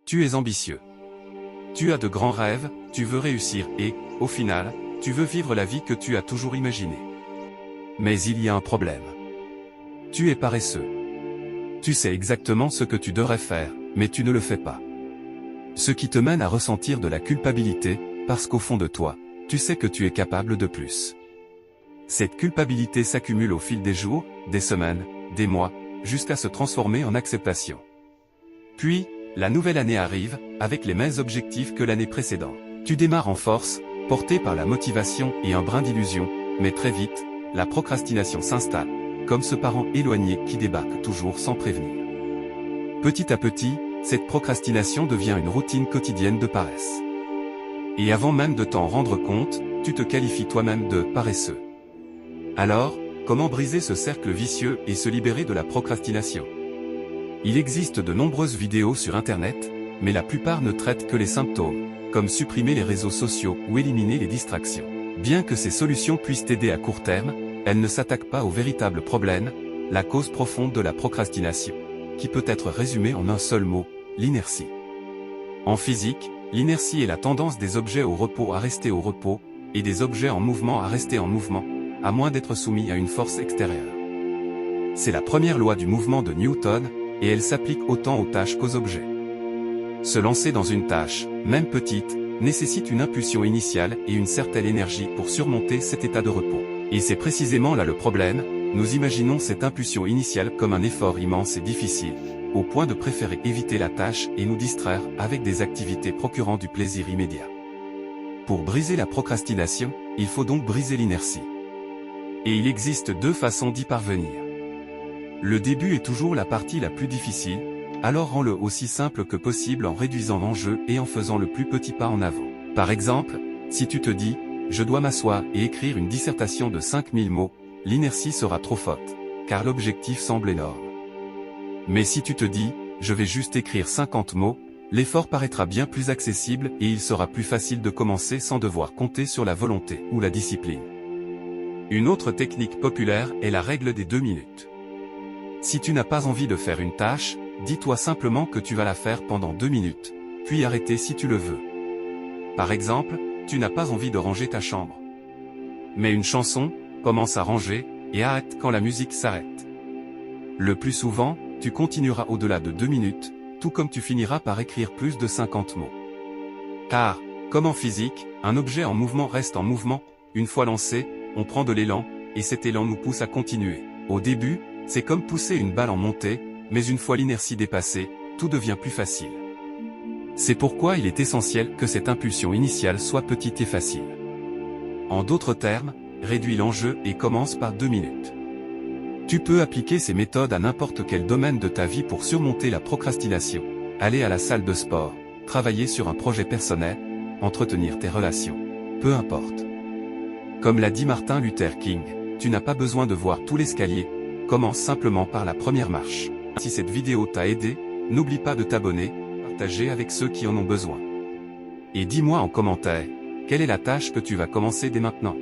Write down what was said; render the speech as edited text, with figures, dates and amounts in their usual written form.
Tu es ambitieux. Tu as de grands rêves, tu veux réussir et, au final, tu veux vivre la vie que tu as toujours imaginée. Mais il y a un problème. Tu es paresseux. Tu sais exactement ce que tu devrais faire, mais tu ne le fais pas. Ce qui te mène à ressentir de la culpabilité, parce qu'au fond de toi, tu sais que tu es capable de plus. Cette culpabilité s'accumule au fil des jours, des semaines, des mois, jusqu'à se transformer en acceptation. Puis, la nouvelle année arrive, avec les mêmes objectifs que l'année précédente. Tu démarres en force, porté par la motivation et un brin d'illusion, mais très vite, la procrastination s'installe, comme ce parent éloigné qui débarque toujours sans prévenir. Petit à petit, cette procrastination devient une routine quotidienne de paresse. Et avant même de t'en rendre compte, tu te qualifies toi-même de paresseux. Alors, comment briser ce cercle vicieux et se libérer de la procrastination? Il existe de nombreuses vidéos sur Internet, mais la plupart ne traitent que les symptômes, comme supprimer les réseaux sociaux ou éliminer les distractions. Bien que ces solutions puissent t'aider à court terme, elles ne s'attaquent pas au véritable problème, la cause profonde de la procrastination, qui peut être résumée en un seul mot, l'inertie. En physique, l'inertie est la tendance des objets au repos à rester au repos, et des objets en mouvement à rester en mouvement, à moins d'être soumis à une force extérieure. C'est la première loi du mouvement de Newton, et elle s'applique autant aux tâches qu'aux objets. Se lancer dans une tâche, même petite, nécessite une impulsion initiale et une certaine énergie pour surmonter cet état de repos. Et c'est précisément là le problème, nous imaginons cette impulsion initiale comme un effort immense et difficile, au point de préférer éviter la tâche et nous distraire avec des activités procurant du plaisir immédiat. Pour briser la procrastination, il faut donc briser l'inertie. Et il existe deux façons d'y parvenir. Le début est toujours la partie la plus difficile, alors rends-le aussi simple que possible en réduisant l'enjeu et en faisant le plus petit pas en avant. Par exemple, si tu te dis « je dois m'asseoir et écrire une dissertation de 5000 mots », l'inertie sera trop forte, car l'objectif semble énorme. Mais si tu te dis « je vais juste écrire 50 mots », l'effort paraîtra bien plus accessible et il sera plus facile de commencer sans devoir compter sur la volonté ou la discipline. Une autre technique populaire est la règle des 2 minutes. Si tu n'as pas envie de faire une tâche, dis-toi simplement que tu vas la faire pendant 2 minutes, puis arrêter si tu le veux. Par exemple, tu n'as pas envie de ranger ta chambre. Mais une chanson, commence à ranger, et arrête quand la musique s'arrête. Le plus souvent, tu continueras au-delà de 2 minutes, tout comme tu finiras par écrire plus de 50 mots. Car, comme en physique, un objet en mouvement reste en mouvement, une fois lancé, on prend de l'élan, et cet élan nous pousse à continuer. Au début, c'est comme pousser une balle en montée, mais une fois l'inertie dépassée, tout devient plus facile. C'est pourquoi il est essentiel que cette impulsion initiale soit petite et facile. En d'autres termes, réduis l'enjeu et commence par 2 minutes. Tu peux appliquer ces méthodes à n'importe quel domaine de ta vie pour surmonter la procrastination, aller à la salle de sport, travailler sur un projet personnel, entretenir tes relations, peu importe. Comme l'a dit Martin Luther King, tu n'as pas besoin de voir tout l'escalier, commence simplement par la première marche. Si cette vidéo t'a aidé, n'oublie pas de t'abonner, partager avec ceux qui en ont besoin. Et dis-moi en commentaire, quelle est la tâche que tu vas commencer dès maintenant?